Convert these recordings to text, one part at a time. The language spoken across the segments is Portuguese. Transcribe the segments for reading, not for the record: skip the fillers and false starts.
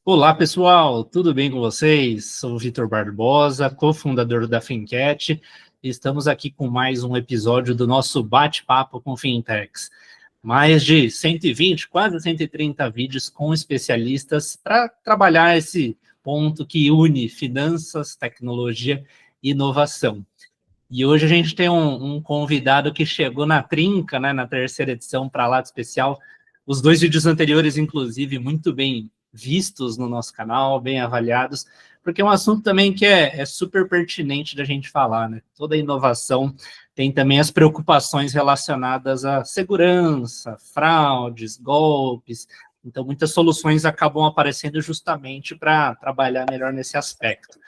Olá, pessoal, tudo bem com vocês? Sou o Vitor Barbosa, cofundador da Fincat, e estamos aqui com mais um episódio do nosso bate-papo com Fintechs. Mais de 120, quase 130 vídeos com especialistas para trabalhar esse ponto que une finanças, tecnologia e inovação. E hoje a gente tem um convidado que chegou na trinca, né, na terceira edição, para lá de especial. Os dois vídeos anteriores, inclusive, muito bem vistos no nosso canal, bem avaliados, porque é um assunto também que é super pertinente da gente falar, né? Toda inovação tem também as preocupações relacionadas à segurança, fraudes, golpes. Então, muitas soluções acabam aparecendo justamente para trabalhar melhor nesse aspecto.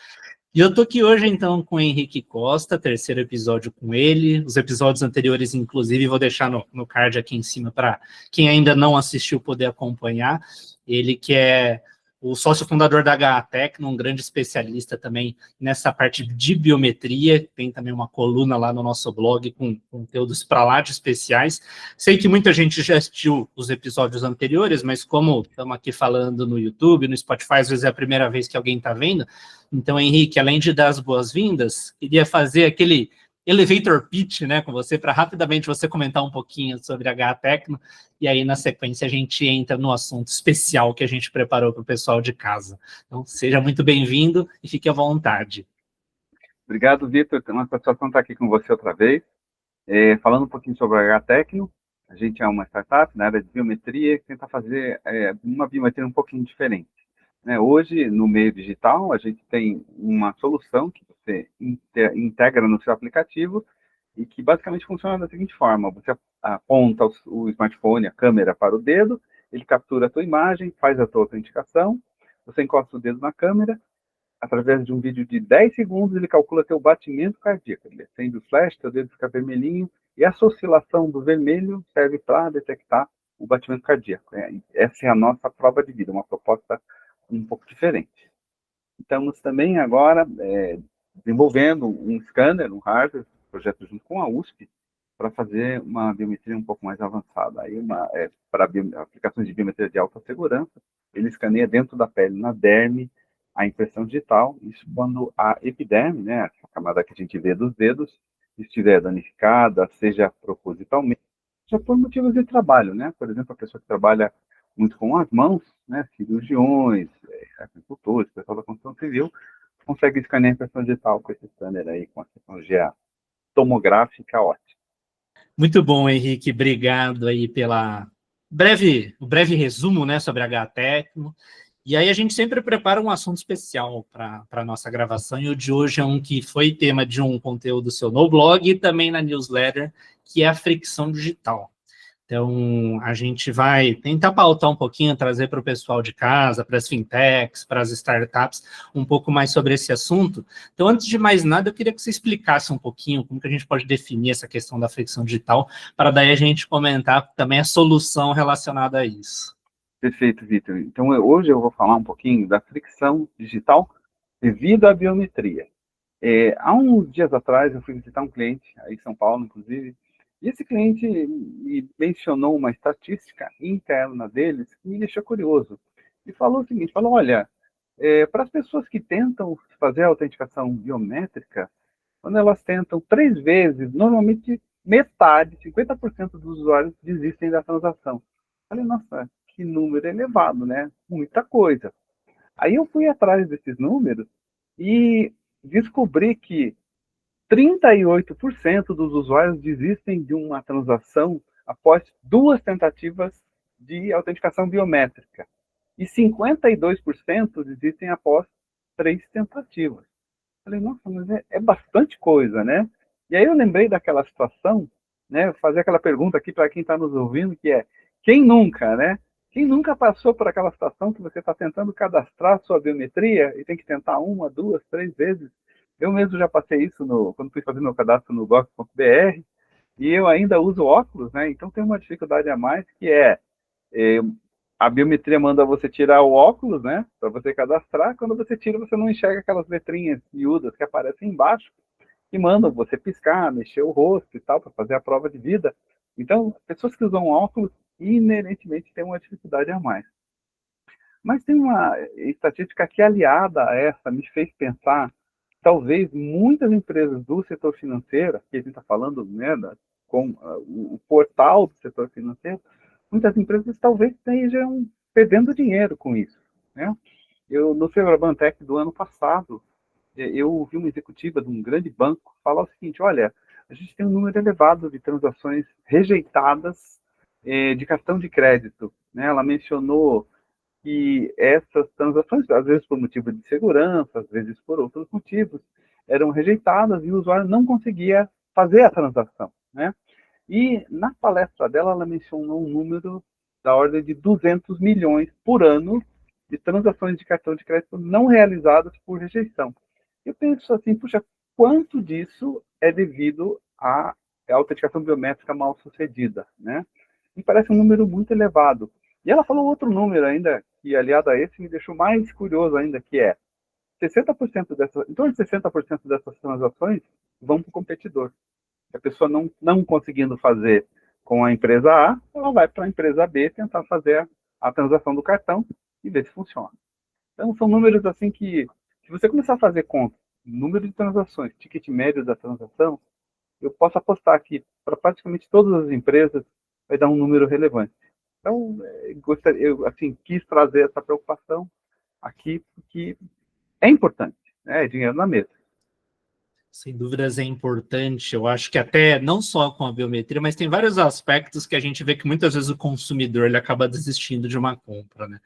E eu tô aqui hoje, então, com o Henrique Costa, terceiro episódio com ele. Os episódios anteriores, inclusive, vou deixar no card aqui em cima para quem ainda não assistiu poder acompanhar. Ele que é o sócio fundador da HA Tecno, um grande especialista também nessa parte de biometria. Tem também uma coluna lá no nosso blog com conteúdos para lá de especiais. Sei que muita gente já assistiu os episódios anteriores, mas como estamos aqui falando no YouTube, no Spotify, às vezes é a primeira vez que alguém está vendo. Então, Henrique, além de dar as boas-vindas, queria fazer aquele elevator pitch, né, com você, para rapidamente você comentar um pouquinho sobre a HA Tecno, e aí, na sequência, a gente entra no assunto especial que a gente preparou para o pessoal de casa. Então, seja muito bem-vindo e fique à vontade. Obrigado, Vitor. É uma satisfação estar aqui com você outra vez. Falando um pouquinho sobre a HA Tecno, a gente é uma startup na área de biometria que tenta fazer uma biometria um pouquinho diferente. Hoje, no meio digital, a gente tem uma solução que você integra no seu aplicativo e que basicamente funciona da seguinte forma: você aponta o smartphone, a câmera para o dedo, ele captura a tua imagem, faz a tua autenticação, você encosta o dedo na câmera, através de um vídeo de 10 segundos, ele calcula teu batimento cardíaco. Ele acende o flash, teu dedo fica vermelhinho, e essa oscilação do vermelho serve para detectar o batimento cardíaco. Essa é a nossa prova de vida, uma proposta um pouco diferente. Estamos também agora desenvolvendo um scanner, um hardware, projeto junto com a USP, para fazer uma biometria um pouco mais avançada. Aí para aplicações de biometria de alta segurança, ele escaneia dentro da pele, na derme, a impressão digital, isso quando a epiderme, né, a camada que a gente vê dos dedos, estiver danificada, seja propositalmente, seja por motivos de trabalho, né? Por exemplo, a pessoa que trabalha muito com as mãos, né, cirurgiões, agricultores, pessoal da construção civil, consegue escanear a impressão digital com esse scanner aí, com a tecnologia tomográfica ótima. Muito bom, Henrique. Obrigado aí pela o breve resumo, né, sobre a HA Tecno. E aí a gente sempre prepara um assunto especial para a nossa gravação, e o de hoje é um que foi tema de um conteúdo seu no blog e também na newsletter, que é a fricção digital. Então, a gente vai tentar pautar um pouquinho, trazer para o pessoal de casa, para as fintechs, para as startups, um pouco mais sobre esse assunto. Então, antes de mais nada, eu queria que você explicasse um pouquinho como que a gente pode definir essa questão da fricção digital, para daí a gente comentar também a solução relacionada a isso. Perfeito, Vitor. Então, hoje eu vou falar um pouquinho da fricção digital devido à biometria. Há uns dias atrás, eu fui visitar um cliente, aí em São Paulo, inclusive, e esse cliente me mencionou uma estatística interna deles que me deixou curioso. E falou o seguinte, olha, para as pessoas que tentam fazer a autenticação biométrica, quando elas tentam 3 vezes, normalmente metade, 50% dos usuários desistem da transação. Falei, nossa, que número elevado, né? Muita coisa. Aí eu fui atrás desses números e descobri que 38% dos usuários desistem de uma transação após 2 tentativas de autenticação biométrica. E 52% desistem após 3 tentativas. Falei, nossa, mas é bastante coisa, né? E aí eu lembrei daquela situação, né? Fazer aquela pergunta aqui para quem está nos ouvindo, que é, quem nunca, né? Quem nunca passou por aquela situação que você está tentando cadastrar sua biometria e tem que tentar 1, 2, 3 vezes? Eu mesmo já passei isso quando fui fazer meu cadastro no gov.br, e eu ainda uso óculos, né? Então tem uma dificuldade a mais que a biometria manda você tirar o óculos, né? Para você cadastrar. Quando você tira, você não enxerga aquelas letrinhas miúdas que aparecem embaixo, que mandam você piscar, mexer o rosto e tal, para fazer a prova de vida. Então, pessoas que usam óculos inerentemente têm uma dificuldade a mais. Mas tem uma estatística que, aliada a essa, me fez pensar, talvez muitas empresas do setor financeiro, que a gente está falando, né, com o portal do setor financeiro, muitas empresas talvez estejam perdendo dinheiro com isso, né? No Febrabantec do ano passado, eu ouvi uma executiva de um grande banco falar o seguinte: olha, a gente tem um número elevado de transações rejeitadas de cartão de crédito, né? Ela mencionou que essas transações, às vezes por motivo de segurança, às vezes por outros motivos, eram rejeitadas e o usuário não conseguia fazer a transação, né? E na palestra dela, ela mencionou um número da ordem de 200 milhões por ano de transações de cartão de crédito não realizadas por rejeição. Eu penso assim, puxa, quanto disso é devido à autenticação biométrica mal sucedida, né? Me parece um número muito elevado. E ela falou outro número ainda, que aliado a esse me deixou mais curioso ainda, que é 60% dessas, em torno de 60% dessas transações vão para o competidor. Se a pessoa não conseguindo fazer com a empresa A, ela vai para a empresa B tentar fazer a transação do cartão e ver se funciona. Então, são números assim que, se você começar a fazer conta, número de transações, ticket médio da transação, eu posso apostar que para praticamente todas as empresas vai dar um número relevante. Então, eu assim, quis trazer essa preocupação aqui, porque é importante, né? É dinheiro na mesa. Sem dúvidas é importante, eu acho que até não só com a biometria, mas tem vários aspectos que a gente vê que muitas vezes o consumidor ele acaba desistindo de uma compra, né?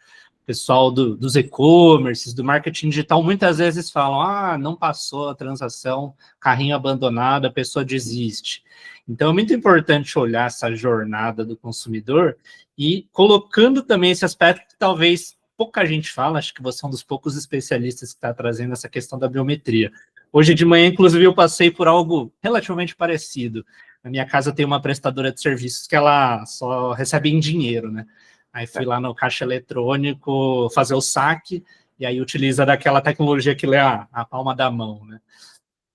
O pessoal dos e-commerces, do marketing digital, muitas vezes falam, não passou a transação, carrinho abandonado, a pessoa desiste. Então é muito importante olhar essa jornada do consumidor e colocando também esse aspecto que talvez pouca gente fala, acho que você é um dos poucos especialistas que está trazendo essa questão da biometria. Hoje de manhã, inclusive, eu passei por algo relativamente parecido. Na minha casa tem uma prestadora de serviços que ela só recebe em dinheiro, né? Aí fui lá no caixa eletrônico fazer o saque, e aí utiliza daquela tecnologia que lê a palma da mão, né?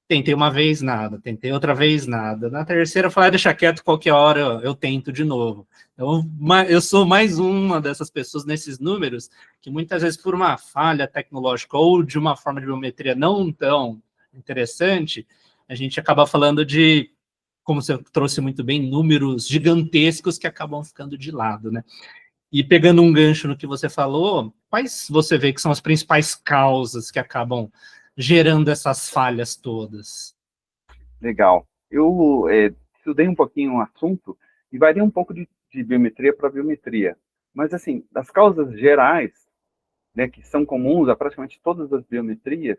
Tentei uma vez, nada. Tentei outra vez, nada. Na terceira, eu falei, deixa quieto, qualquer hora eu tento de novo. Então, eu sou mais uma dessas pessoas nesses números que muitas vezes por uma falha tecnológica ou de uma forma de biometria não tão interessante, a gente acaba falando de, como você trouxe muito bem, números gigantescos que acabam ficando de lado, né? E pegando um gancho no que você falou, quais você vê que são as principais causas que acabam gerando essas falhas todas? Legal. Eu estudei um pouquinho o assunto e varia um pouco de biometria para biometria. Mas, assim, as causas gerais, né, que são comuns a praticamente todas as biometrias,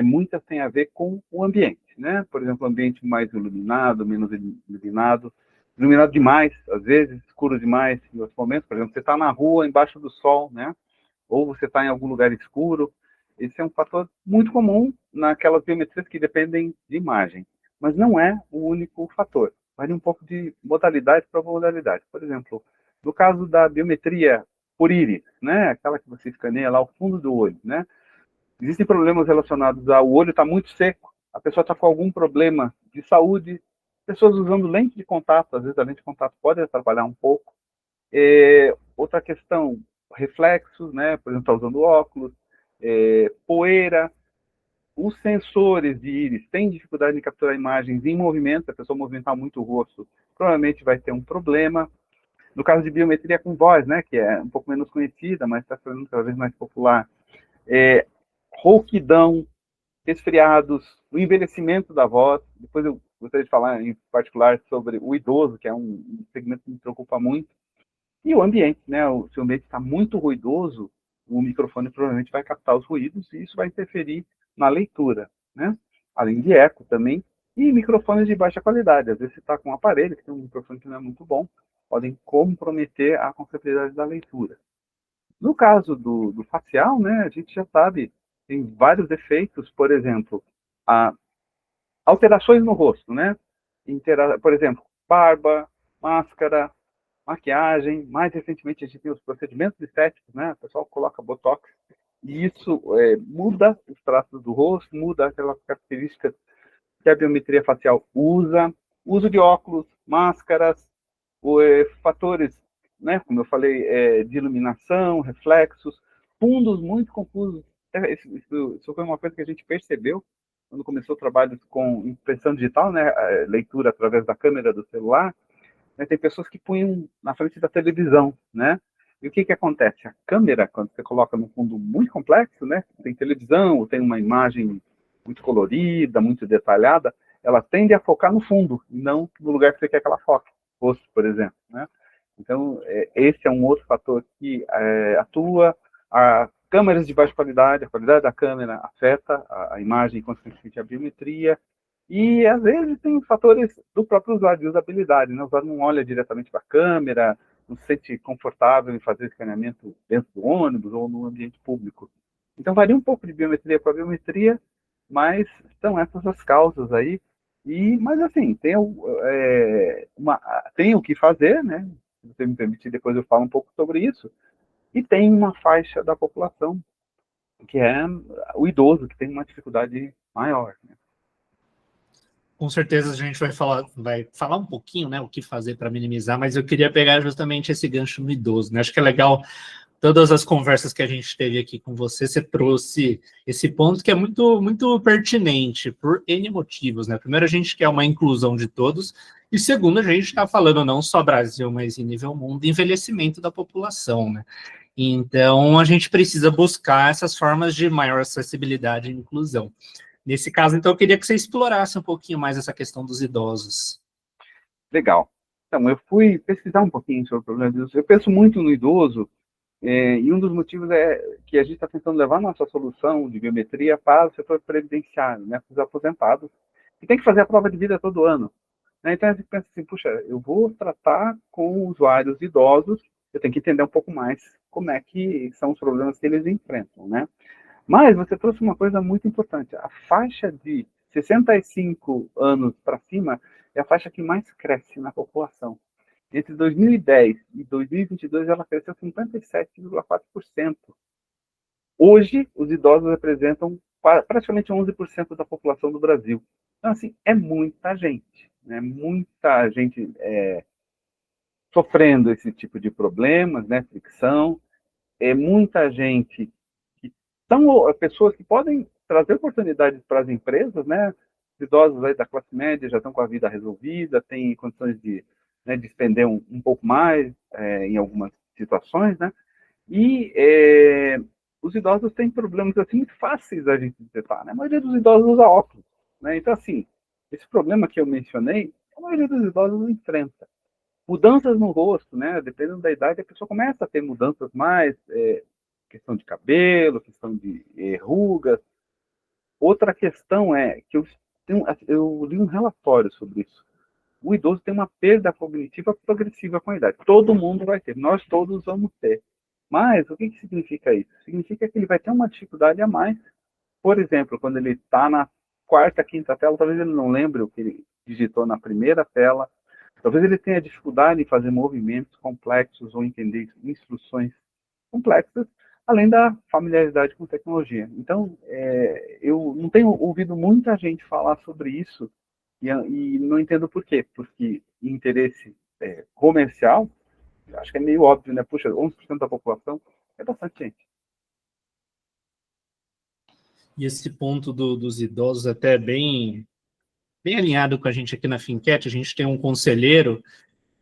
muitas têm a ver com o ambiente, né? Por exemplo, ambiente mais iluminado, menos iluminado, iluminado demais, às vezes, escuro demais em outros momentos. Por exemplo, você está na rua, embaixo do sol, né? Ou você está em algum lugar escuro. Esse é um fator muito comum naquelas biometrias que dependem de imagem, mas não é o único fator. Varia um pouco de modalidade para modalidade. Por exemplo, no caso da biometria por íris, né? Aquela que você escaneia lá o fundo do olho, né? Existem problemas relacionados ao olho estar muito seco, a pessoa está com algum problema de saúde, pessoas usando lente de contato, às vezes a lente de contato pode atrapalhar um pouco. Outra questão, reflexos, né? Por exemplo, está usando óculos, poeira. Os sensores de íris têm dificuldade em capturar imagens em movimento, se a pessoa movimentar muito o rosto, provavelmente vai ter um problema. No caso de biometria com voz, né, que é um pouco menos conhecida, mas está sendo cada vez mais popular, rouquidão, resfriados, o envelhecimento da voz. Depois eu gostaria de falar em particular sobre o idoso, que é um segmento que me preocupa muito. E o ambiente, né? Se o ambiente está muito ruidoso, o microfone provavelmente vai captar os ruídos e isso vai interferir na leitura, né? Além de eco também, e microfones de baixa qualidade. Às vezes você está com um aparelho que tem um microfone que não é muito bom, podem comprometer a confiabilidade da leitura. No caso do facial, né, a gente já sabe, tem vários efeitos, por exemplo, alterações no rosto, né? Por exemplo, barba, máscara, maquiagem. Mais recentemente a gente tem os procedimentos estéticos, né? O pessoal coloca botox e isso muda os traços do rosto, muda aquelas características que a biometria facial usa. Uso de óculos, máscaras, fatores, né? Como eu falei, de iluminação, reflexos, fundos muito confusos. Isso foi uma coisa que a gente percebeu quando começou o trabalho com impressão digital, né, leitura através da câmera do celular, né, tem pessoas que punham na frente da televisão, né? E o que acontece? A câmera, quando você coloca num fundo muito complexo, né, tem televisão, ou tem uma imagem muito colorida, muito detalhada, ela tende a focar no fundo, e não no lugar que você quer que ela foque, rosto, por exemplo, né? Então, esse é um outro fator que atua. A câmeras de baixa qualidade, a qualidade da câmera afeta a imagem e, consequentemente, a biometria. E, às vezes, tem fatores do próprio usuário, de usabilidade, né? O usuário não olha diretamente para a câmera, não se sente confortável em fazer escaneamento dentro do ônibus ou no ambiente público. Então, varia um pouco de biometria para biometria, mas são essas as causas aí. Mas, assim, tem o que fazer, né? Se você me permitir, depois eu falo um pouco sobre isso. E tem uma faixa da população, que é o idoso, que tem uma dificuldade maior, né? Com certeza a gente vai falar um pouquinho, né, o que fazer para minimizar, mas eu queria pegar justamente esse gancho no idoso, né? Acho que é legal, todas as conversas que a gente teve aqui com você, você trouxe esse ponto que é muito, muito pertinente por N motivos, né? Primeiro, a gente quer uma inclusão de todos, e segundo, a gente está falando não só Brasil, mas em nível mundo, envelhecimento da população, né? Então, a gente precisa buscar essas formas de maior acessibilidade e inclusão. Nesse caso, então, eu queria que você explorasse um pouquinho mais essa questão dos idosos. Legal. Então, eu fui pesquisar um pouquinho sobre o problema do idoso. Eu penso muito no idoso, e um dos motivos é que a gente está tentando levar nossa solução de biometria para o setor previdenciário, né, para os aposentados, que tem que fazer a prova de vida todo ano. Né? Então, a gente pensa assim, puxa, eu vou tratar com usuários idosos, eu tenho que entender um pouco mais como é que são os problemas que eles enfrentam, né? Mas você trouxe uma coisa muito importante. A faixa de 65 anos para cima é a faixa que mais cresce na população. Entre 2010 e 2022, ela cresceu 57,4%. Hoje, os idosos representam praticamente 11% da população do Brasil. Então, assim, é muita gente. Né? Muita gente sofrendo esse tipo de problemas, né? Fricção. Muita gente que são pessoas que podem trazer oportunidades para as empresas, né? Os idosos aí da classe média já estão com a vida resolvida, têm condições de, né, de expender um pouco mais em algumas situações, né? E os idosos têm problemas assim muito fáceis da gente detectar, né? A maioria dos idosos usa óculos, né? Então, assim, esse problema que eu mencionei, a maioria dos idosos enfrenta. Mudanças no rosto, né? Dependendo da idade, a pessoa começa a ter mudanças mais, questão de cabelo, questão de rugas. Outra questão é que eu li um relatório sobre isso. O idoso tem uma perda cognitiva progressiva com a idade. Todo mundo vai ter, nós todos vamos ter. Mas o que significa isso? Significa que ele vai ter uma dificuldade a mais. Por exemplo, quando ele está na quarta, quinta tela, talvez ele não lembre o que ele digitou na primeira tela. Talvez ele tenha dificuldade em fazer movimentos complexos ou entender instruções complexas, além da familiaridade com tecnologia. Então, eu não tenho ouvido muita gente falar sobre isso e não entendo por quê. Porque interesse comercial, acho que é meio óbvio, né? Puxa, 11% da população é bastante gente. E esse ponto dos idosos até bem alinhado com a gente aqui na Finquete. A gente tem um conselheiro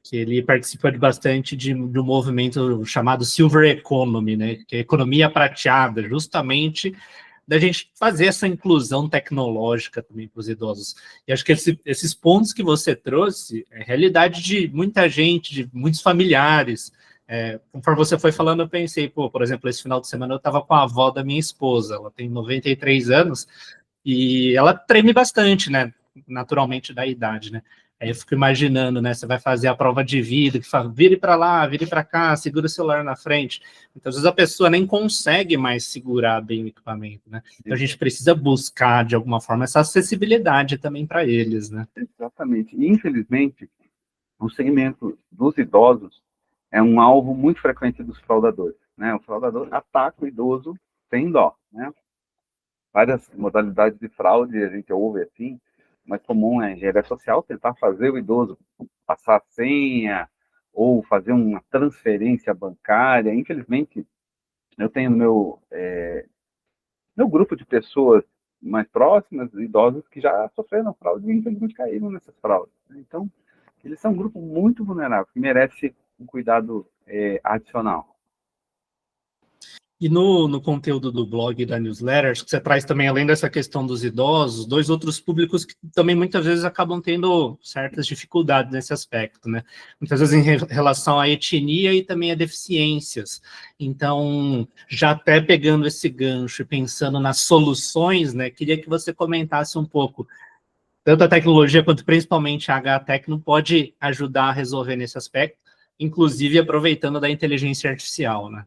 que ele participa bastante de um movimento chamado Silver Economy, né? Que é a economia prateada, justamente da gente fazer essa inclusão tecnológica também para os idosos. E acho que esses pontos que você trouxe é realidade de muita gente, de muitos familiares. Conforme você foi falando, eu pensei, por exemplo, esse final de semana eu estava com a avó da minha esposa, ela tem 93 anos, e ela treme bastante, né? Naturalmente da idade, né? Aí eu fico imaginando, né? Você vai fazer a prova de vida, que fala, vire para lá, vire para cá, segura o celular na frente. Então, às vezes a pessoa nem consegue mais segurar bem o equipamento, né? Então a gente precisa buscar, de alguma forma, essa acessibilidade também para eles, né? Exatamente. E, infelizmente, o segmento dos idosos é um alvo muito frequente dos fraudadores. Né? O fraudador ataca o idoso sem dó. Né? Várias modalidades de fraude a gente ouve assim, mais comum é engenharia social, tentar fazer o idoso passar a senha ou fazer uma transferência bancária. Infelizmente, eu tenho meu grupo de pessoas mais próximas, idosos, que já sofreram fraude e infelizmente caíram nessas fraudes. Então, eles são um grupo muito vulnerável, que merece um cuidado adicional. E no conteúdo do blog e da newsletter, acho que você traz também, além dessa questão dos idosos, dois outros públicos que também muitas vezes acabam tendo certas dificuldades nesse aspecto, né? Muitas vezes em relação à etnia e também a deficiências. Então, já até pegando esse gancho e pensando nas soluções, né? Queria que você comentasse um pouco, tanto a tecnologia quanto principalmente a HTecno pode ajudar a resolver nesse aspecto, inclusive aproveitando da inteligência artificial, né?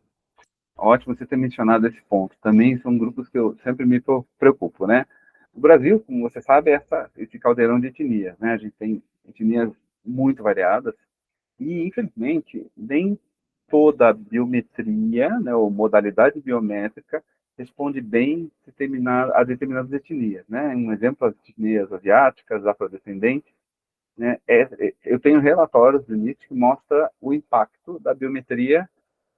Ótimo você ter mencionado esse ponto. Também são grupos que eu sempre me preocupo, né? O Brasil, como você sabe, é esse caldeirão de etnias, né? A gente tem etnias muito variadas e, infelizmente, nem toda a biometria, né, ou modalidade biométrica responde bem a determinadas etnias, né? Um exemplo, as etnias asiáticas, afrodescendentes, né? Eu tenho relatórios do NIST que mostram o impacto da biometria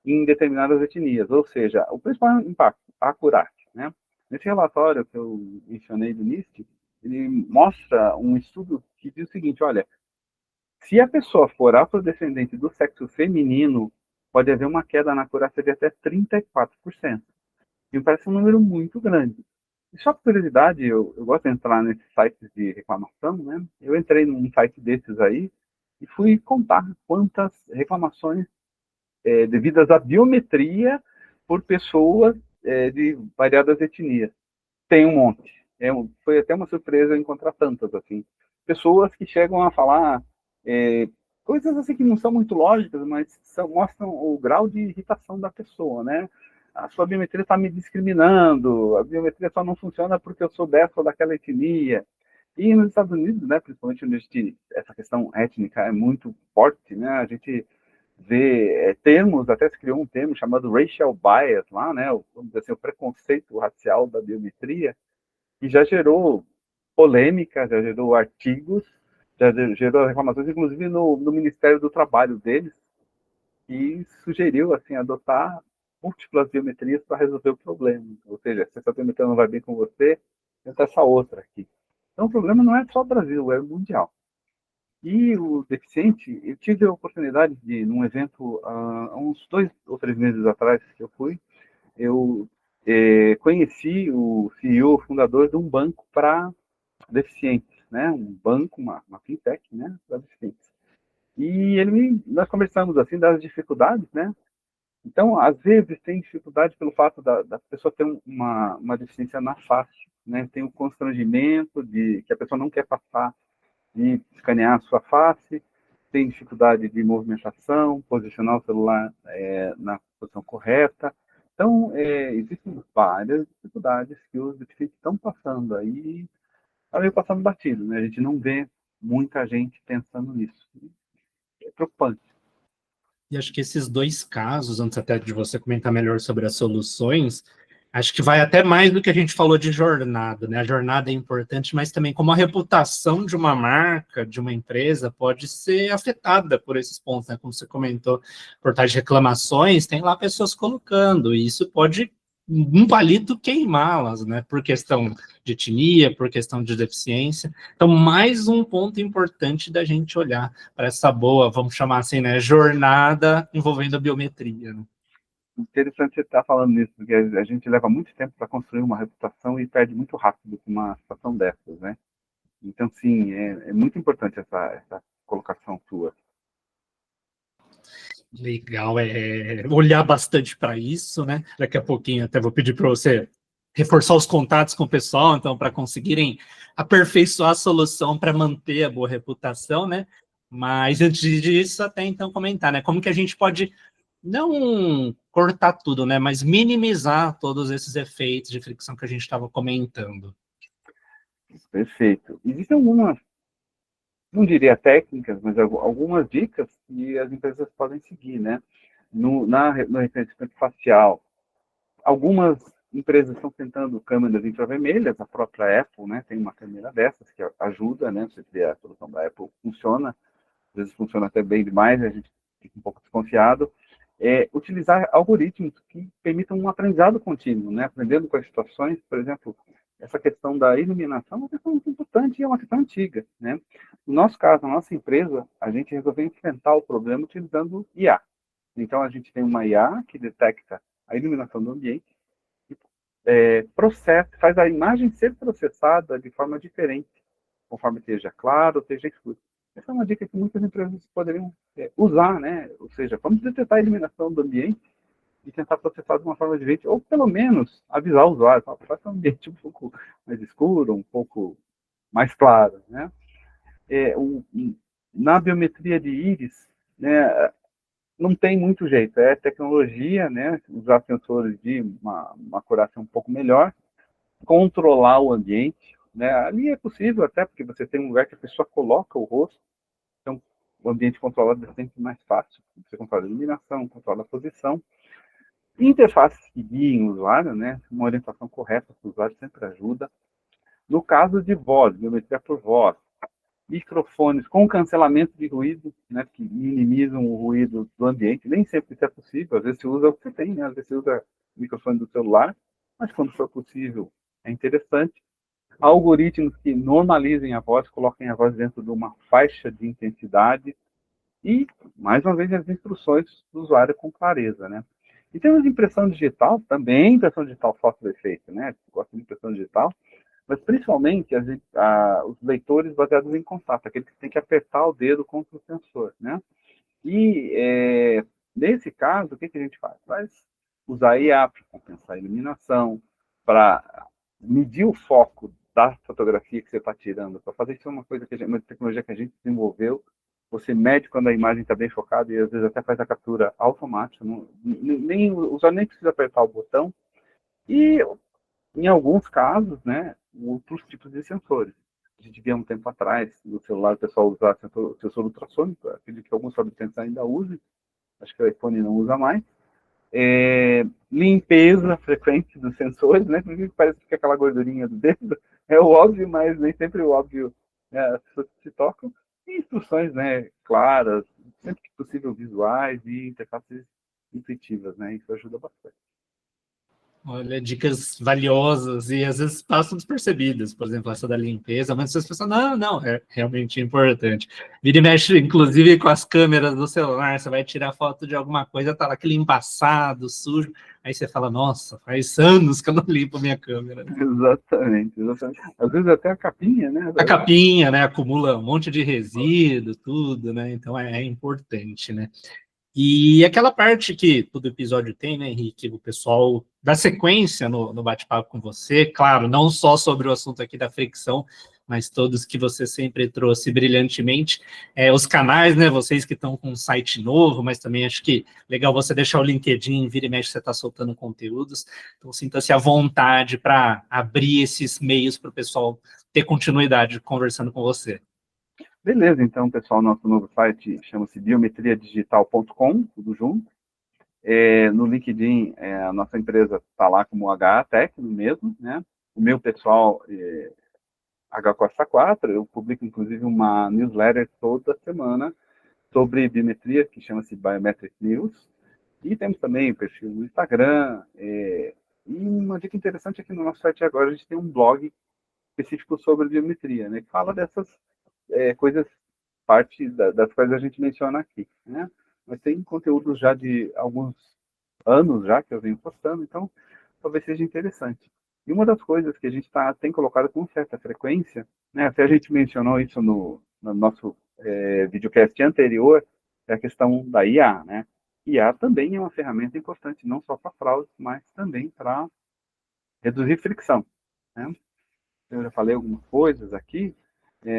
em determinadas etnias, ou seja, o principal impacto, a acurácia, né? Nesse relatório que eu mencionei do NIST, ele mostra um estudo que diz o seguinte, olha, se a pessoa for afrodescendente do sexo feminino, pode haver uma queda na acurácia de até 34%. E me parece um número muito grande. E só por curiosidade, eu gosto de entrar nesses sites de reclamação, né? Eu entrei num site desses aí e fui contar quantas reclamações devidas à biometria por pessoas de variadas etnias. Tem um monte. Foi até uma surpresa encontrar tantas, assim. Pessoas que chegam a falar coisas assim que não são muito lógicas, mas mostram o grau de irritação da pessoa, né? A sua biometria está me discriminando, a biometria só não funciona porque eu sou dessa ou daquela etnia. E nos Estados Unidos, né, principalmente onde essa questão étnica é muito forte, né? A gente vê termos, até se criou um termo chamado racial bias lá, né? Vamos dizer assim, o preconceito racial da biometria, que já gerou polêmica, já gerou artigos, já gerou reclamações, inclusive no Ministério do Trabalho deles, e sugeriu assim adotar múltiplas biometrias para resolver o problema. Ou seja, se essa biometria não vai bem com você, tenta essa outra aqui. Então o problema não é só o Brasil, é mundial. E o deficiente, eu tive a oportunidade de, num evento há uns 2 ou 3 meses atrás que eu fui, eu conheci o CEO, fundador de um banco para deficientes, né? Um banco, uma fintech, né? Para deficientes. E nós conversamos assim das dificuldades, né? Então, às vezes tem dificuldade pelo fato da pessoa ter uma deficiência na face, né? Tem o constrangimento de que a pessoa não quer passar de escanear a sua face, tem dificuldade de movimentação, posicionar o celular na posição correta. Então, existem várias dificuldades que os deficientes estão passando aí, está meio passando batido, né? A gente não vê muita gente pensando nisso. É preocupante. E acho que esses dois casos, antes até de você comentar melhor sobre as soluções, acho que vai até mais do que a gente falou de jornada, né? A jornada é importante, mas também como a reputação de uma marca, de uma empresa, pode ser afetada por esses pontos, né? Como você comentou, portais de reclamações, tem lá pessoas colocando, e isso pode um palito queimá-las, né? Por questão de etnia, por questão de deficiência. Então, mais um ponto importante da gente olhar para essa boa, vamos chamar assim, né? Jornada envolvendo a biometria, né? Interessante você estar falando nisso, porque a gente leva muito tempo para construir uma reputação e perde muito rápido com uma situação dessas, né? Então, sim, é muito importante essa colocação sua. Legal, olhar bastante para isso, né? Daqui a pouquinho até vou pedir para você reforçar os contatos com o pessoal, então, para conseguirem aperfeiçoar a solução para manter a boa reputação, né? Mas antes disso, até então comentar, né? Como que a gente pode não cortar tudo, né? Mas minimizar todos esses efeitos de fricção que a gente estava comentando. Perfeito. Existem algumas, não diria técnicas, mas algumas dicas que as empresas podem seguir, né? No reconhecimento facial, algumas empresas estão tentando câmeras infravermelhas, a própria Apple, né, tem uma câmera dessas que ajuda, né, você vê a solução da Apple funciona, às vezes funciona até bem demais, a gente fica um pouco desconfiado. utilizar algoritmos que permitam um aprendizado contínuo, né? Aprendendo com as situações, por exemplo, essa questão da iluminação é uma questão muito importante e é uma questão antiga, né? No nosso caso, na nossa empresa, a gente resolveu enfrentar o problema utilizando IA. Então, a gente tem uma IA que detecta a iluminação do ambiente, faz a imagem ser processada de forma diferente, conforme esteja claro ou esteja escuro. Essa é uma dica que muitas empresas poderiam usar, né? Ou seja, vamos detectar a iluminação do ambiente e tentar processar de uma forma diferente, ou pelo menos avisar o usuário, faça um ambiente um pouco mais escuro, um pouco mais claro, né? Na biometria de íris, né, não tem muito jeito, é tecnologia, né? Usar sensores de uma acuração um pouco melhor, controlar o ambiente, né? Ali é possível até porque você tem um lugar que a pessoa coloca o rosto, então o ambiente controlado é sempre mais fácil, você controla a iluminação, controla a posição, interfaces que guiem o usuário, né? Uma orientação correta para o usuário sempre ajuda. No caso de voz, biometria por voz, microfones com cancelamento de ruído, né, que minimizam o ruído do ambiente. Nem sempre isso é possível, às vezes você usa o que você tem, né? Às vezes você usa o microfone do celular, mas quando for possível é interessante. Algoritmos que normalizem a voz, coloquem a voz dentro de uma faixa de intensidade e, mais uma vez, as instruções do usuário com clareza, né? Em termos de impressão digital, também impressão digital software feita, né? Gosto de impressão digital, mas principalmente os leitores baseados em contato, aqueles que tem que apertar o dedo contra o sensor, né? E nesse caso, o que a gente faz? Vai usar a IA para compensar a iluminação, para medir o foco da fotografia que você está tirando, para fazer isso uma coisa uma tecnologia que a gente desenvolveu. Você mede quando a imagem está bem focada e às vezes até faz a captura automática. O usuário nem precisa apertar o botão. E em alguns casos, né, outros tipos de sensores. A gente via um tempo atrás, no celular, o pessoal usava sensor ultrassônico, acredito que alguns fabricantes ainda usem, acho que o iPhone não usa mais. Limpeza frequente dos sensores, né, porque parece que aquela gordurinha do dedo é o óbvio, mas nem sempre o óbvio, né, as pessoas se tocam. E instruções, né, claras, sempre que possível visuais e interfaces intuitivas, né, isso ajuda bastante. Olha, dicas valiosas e às vezes passam despercebidas, por exemplo, essa da limpeza, mas as pessoas não, é realmente importante. Vira e mexe, inclusive, com as câmeras do celular, você vai tirar foto de alguma coisa, tá lá aquele embaçado, sujo, aí você fala, nossa, faz anos que eu não limpo minha câmera. Exatamente. Às vezes até a capinha, né? A capinha, né, acumula um monte de resíduo, tudo, né, então é importante, né. E aquela parte que todo episódio tem, né, Henrique, o pessoal dá sequência no bate-papo com você, claro, não só sobre o assunto aqui da fricção, mas todos que você sempre trouxe brilhantemente. Os canais, né, vocês que estão com um site novo, mas também acho que legal você deixar o LinkedIn, vira e mexe, você está soltando conteúdos, então sinta-se à vontade para abrir esses meios para o pessoal ter continuidade conversando com você. Beleza, então, pessoal, nosso novo site chama-se biometriadigital.com, tudo junto. No LinkedIn, a nossa empresa está lá como HA Tecno mesmo, né? O meu pessoal, H Costa 4, eu publico, inclusive, uma newsletter toda semana sobre biometria, que chama-se Biometric News. E temos também perfil no Instagram. E uma dica interessante é que no nosso site agora a gente tem um blog específico sobre biometria, né? Que fala dessas coisas, parte das coisas a gente menciona aqui, né? Mas tem conteúdos já de alguns anos já que eu venho postando, então talvez seja interessante. E uma das coisas que a gente tem colocado com certa frequência, né? Até a gente mencionou isso no nosso videocast anterior, é a questão da IA, né? IA também é uma ferramenta importante, não só para fraude, mas também para reduzir fricção, né? Eu já falei algumas coisas aqui,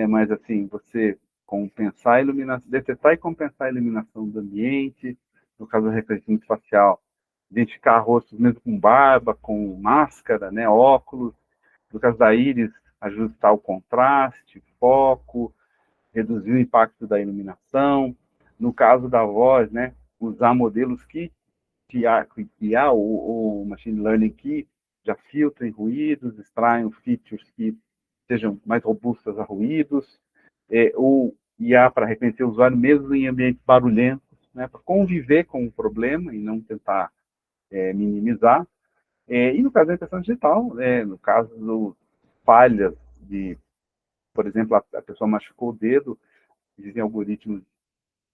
mas assim, você compensar a iluminação, detectar e compensar a iluminação do ambiente, no caso do reconhecimento facial, identificar rostos mesmo com barba, com máscara, né, óculos, no caso da íris, ajustar o contraste, foco, reduzir o impacto da iluminação, no caso da voz, né, usar modelos que IA ou Machine Learning que já filtrem ruídos, extraiam features que sejam mais robustas a ruídos, ou IA para reconhecer o usuário mesmo em ambientes barulhentos, né, para conviver com o problema e não tentar minimizar. E no caso da impressão digital, no caso de falhas de, por exemplo, a pessoa machucou o dedo, existem algoritmos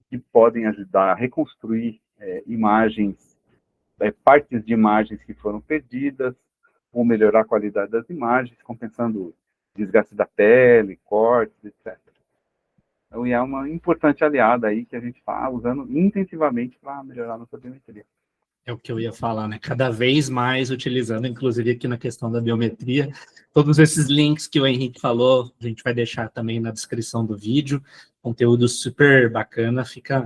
que podem ajudar a reconstruir imagens, partes de imagens que foram perdidas, ou melhorar a qualidade das imagens, compensando desgaste da pele, cortes, etc. Então, é uma importante aliada aí que a gente está usando intensivamente para melhorar a nossa biometria. É o que eu ia falar, né? Cada vez mais utilizando, inclusive aqui na questão da biometria. Todos esses links que o Henrique falou, a gente vai deixar também na descrição do vídeo. Conteúdo super bacana,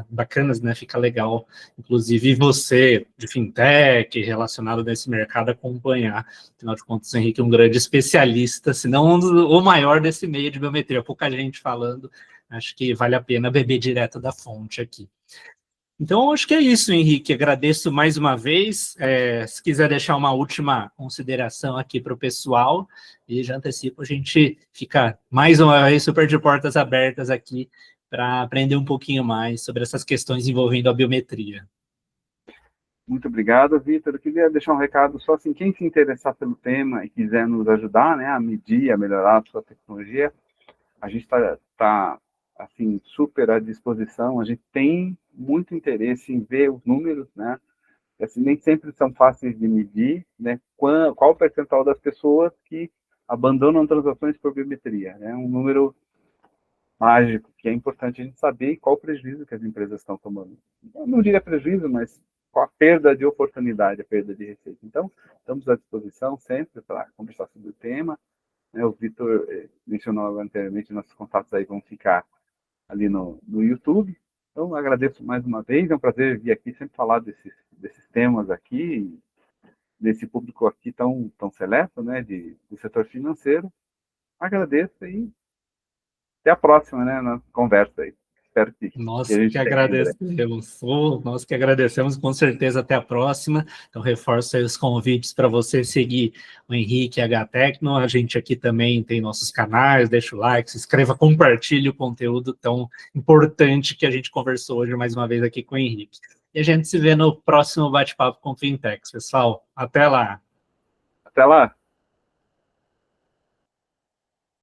bacanas, né? Fica legal. Inclusive você, de fintech, relacionado nesse mercado, acompanhar. Afinal de contas, o Henrique é um grande especialista, se não o maior desse meio de biometria. Pouca gente falando. Acho que vale a pena beber direto da fonte aqui. Então, acho que é isso, Henrique. Agradeço mais uma vez. Se quiser deixar uma última consideração aqui para o pessoal, e já antecipo, a gente fica mais uma vez super de portas abertas aqui para aprender um pouquinho mais sobre essas questões envolvendo a biometria. Muito obrigado, Vitor. Eu queria deixar um recado só assim, quem se interessar pelo tema e quiser nos ajudar, né, a medir, a melhorar a sua tecnologia, a gente está assim, super à disposição. A gente tem muito interesse em ver os números, né? Assim, nem sempre são fáceis de medir, né? Qual o percentual das pessoas que abandonam transações por biometria? É um número mágico que é importante a gente saber qual o prejuízo que as empresas estão tomando. Eu não diria prejuízo, mas qual a perda de oportunidade, a perda de receita. Então, estamos à disposição sempre para conversar sobre o tema. O Vitor mencionou anteriormente, nossos contatos aí vão ficar ali no YouTube. Então, agradeço mais uma vez, é um prazer vir aqui sempre falar desses temas aqui, desse público aqui tão seleto, né, do setor financeiro. Agradeço e até a próxima, né, na conversa aí. Espero que Nós a gente que tenha em breve. agradecemos. Nós que agradecemos, com certeza, até a próxima. Então, reforço aí os convites para você seguir o Henrique H Tecno. A gente aqui também tem nossos canais, deixa o like, se inscreva, compartilhe o conteúdo tão importante que a gente conversou hoje mais uma vez aqui com o Henrique. E a gente se vê no próximo bate-papo com Fintechs, pessoal. Até lá! Até lá!